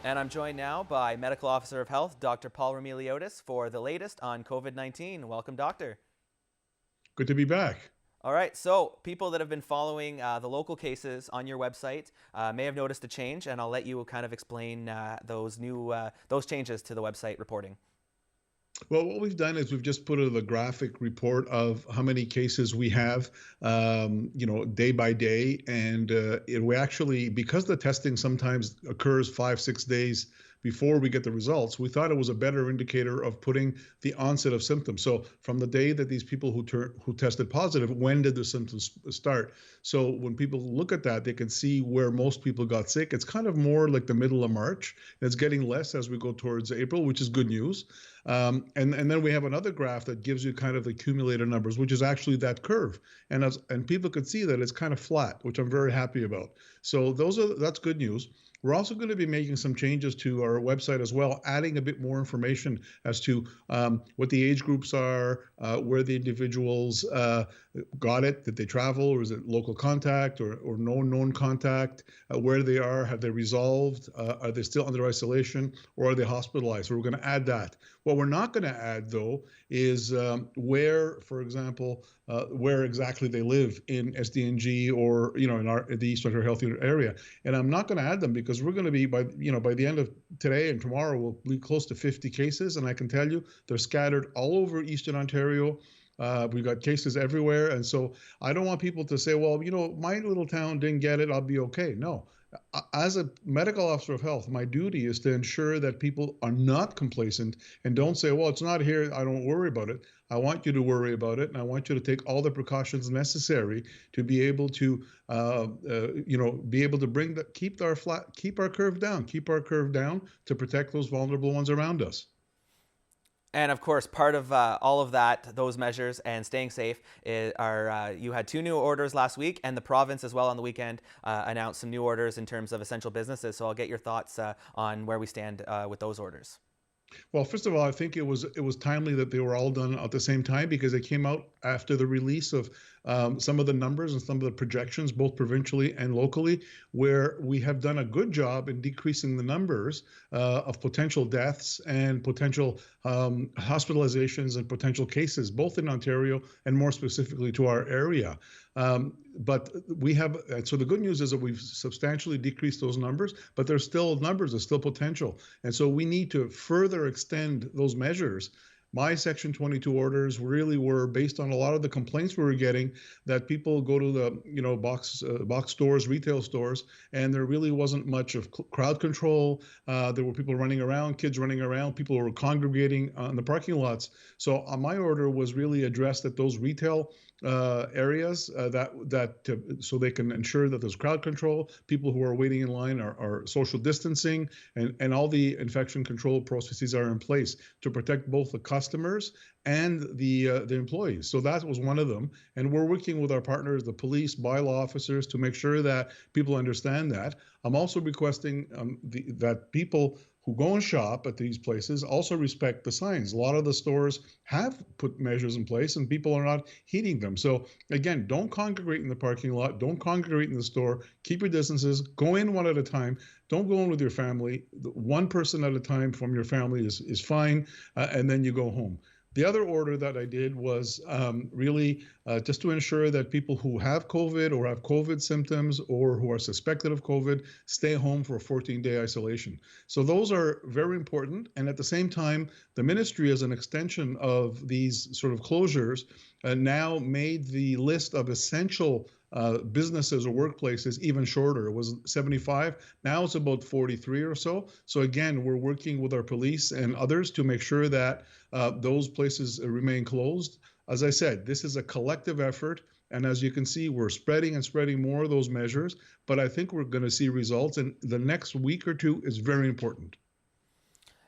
And I'm joined now by Medical Officer of Health, Dr. Paul Roumeliotis, for the latest on COVID-19. Welcome, Doctor. Good to be back. All right, so people that have been following the local cases on your website may have noticed a change, and I'll let you kind of explain those changes to the website reporting. Well, what we've done is we've just put a graphic report of how many cases we have, day by day, and we actually, because the testing sometimes occurs 5, 6 days before we get the results, we thought it was a better indicator of putting the onset of symptoms. So from the day that these people who tested positive, when did the symptoms start? So when people look at that, they can see where most people got sick. It's kind of more like the middle of March. And it's getting less as we go towards April, which is good news. And then we have another graph that gives you kind of the accumulated numbers, which is actually that curve. And people could see that it's kind of flat, which I'm very happy about. So that's good news. We're also going to be making some changes to our website as well, adding a bit more information as to what the age groups are, where the individuals got it, did they travel, or is it local contact or no known contact, where they are, have they resolved, are they still under isolation, or are they hospitalized? So we're going to add that. What we're not going to add, though, is where, for example, where exactly they live in SDNG or in the East Ontario Health Unit area. And I'm not going to add them because we're going to be by the end of today and tomorrow we'll be close to 50 cases, and I can tell you they're scattered all over Eastern Ontario. We've got cases everywhere, and so I don't want people to say, well, my little town didn't get it, I'll be okay. No. As a medical officer of health, my duty is to ensure that people are not complacent and don't say, well, it's not here, I don't worry about it. I want you to worry about it, and I want you to take all the precautions necessary to be able to, keep our curve down to protect those vulnerable ones around us. And of course, part of all of that, those measures and staying safe, you had 2 new orders last week, and the province as well on the weekend announced some new orders in terms of essential businesses. So I'll get your thoughts on where we stand with those orders. Well, first of all, I think it was timely that they were all done at the same time because they came out after the release of some of the numbers and some of the projections, both provincially and locally, where we have done a good job in decreasing the numbers of potential deaths and potential hospitalizations and potential cases, both in Ontario and more specifically to our area. But so the good news is that we've substantially decreased those numbers, but there's still numbers, there's still potential. And so we need to further extend those measures. My Section 22 orders really were based on a lot of the complaints we were getting that people go to the box stores, retail stores, and there really wasn't much of crowd control. There were people running around, kids running around, people were congregating on the parking lots. So my order was really addressed at those retail areas so they can ensure that there's crowd control, people who are waiting in line are social distancing, and all the infection control processes are in place to protect both the customers and the employees. So that was one of them, and we're working with our partners, the police, bylaw officers, to make sure that people understand that. I'm also requesting that people who go and shop at these places also respect the signs. A lot of the stores have put measures in place and people are not heeding them. So again, don't congregate in the parking lot, don't congregate in the store, keep your distances, go in one at a time, don't go in with your family. One person at a time from your family is fine, and then you go home. The other order that I did was really just to ensure that people who have COVID or have COVID symptoms or who are suspected of COVID stay home for a 14-day isolation. So those are very important. And at the same time, the ministry, as an extension of these sort of closures, now made the list of essential businesses or workplaces even shorter. It was 75. Now it's about 43 or so. So again, we're working with our police and others to make sure that those places remain closed. As I said, this is a collective effort. And as you can see, we're spreading more of those measures. But I think we're going to see results. And the next week or two is very important.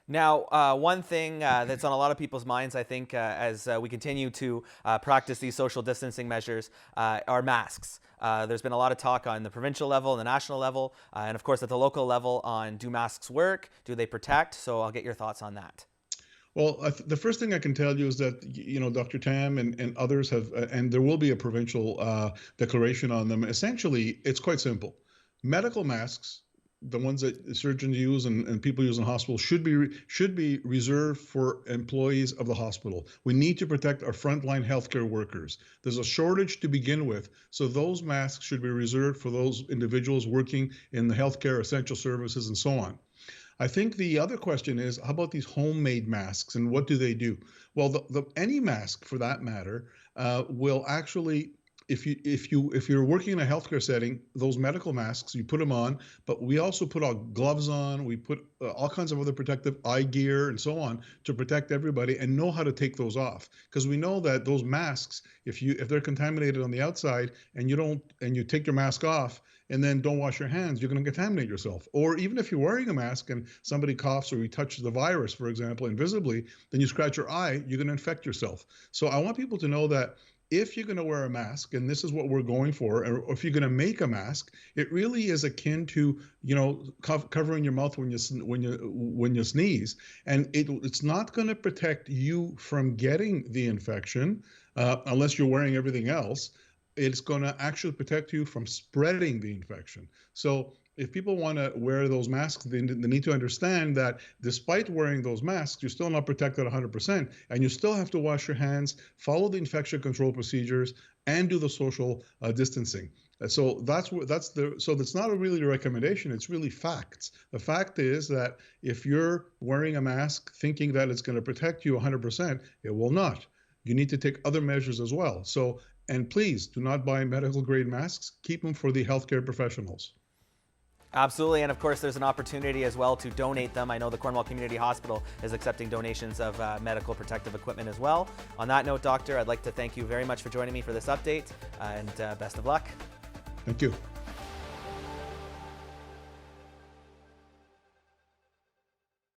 Now, one thing that's on a lot of people's minds, I think, as we continue to practice these social distancing measures, are masks. There's been a lot of talk on the provincial level and the national level, and of course at the local level on do masks work, do they protect? So I'll get your thoughts on that. Well, the first thing I can tell you is that, Dr. Tam and others have, and there will be a provincial declaration on them. Essentially, it's quite simple. Medical masks the ones that surgeons use and people use in hospitals should be reserved for employees of the hospital. We need to protect our frontline healthcare workers. There's a shortage to begin with, so those masks should be reserved for those individuals working in the healthcare essential services and so on. I think the other question is, how about these homemade masks and what do they do? Well, any mask for that matter will actually, if you're working in a healthcare setting, those medical masks, you put them on, but we also put our gloves on, we put all kinds of other protective eye gear and so on to protect everybody, and know how to take those off, because we know that those masks, if they're contaminated on the outside and you take your mask off and then don't wash your hands, you're going to contaminate yourself. Or even if you're wearing a mask and somebody coughs or you touch the virus, for example, invisibly, then you scratch your eye, you're going to infect yourself. So I want people to know that if you're going to wear a mask, and this is what we're going for, or if you're going to make a mask, it really is akin to, covering your mouth when you sneeze, and it's not going to protect you from getting the infection unless you're wearing everything else. It's going to actually protect you from spreading the infection. So if people want to wear those masks, they need to understand that despite wearing those masks, you're still not protected 100%, and you still have to wash your hands, follow the infection control procedures, and do the social distancing. So that's not really a recommendation. It's really facts. The fact is that if you're wearing a mask thinking that it's going to protect you 100%, it will not. You need to take other measures as well. And please do not buy medical grade masks. Keep them for the healthcare professionals. Absolutely, and of course there's an opportunity as well to donate them. I know the Cornwall Community Hospital is accepting donations of medical protective equipment as well. On that note, Doctor, I'd like to thank you very much for joining me for this update, and best of luck. Thank you.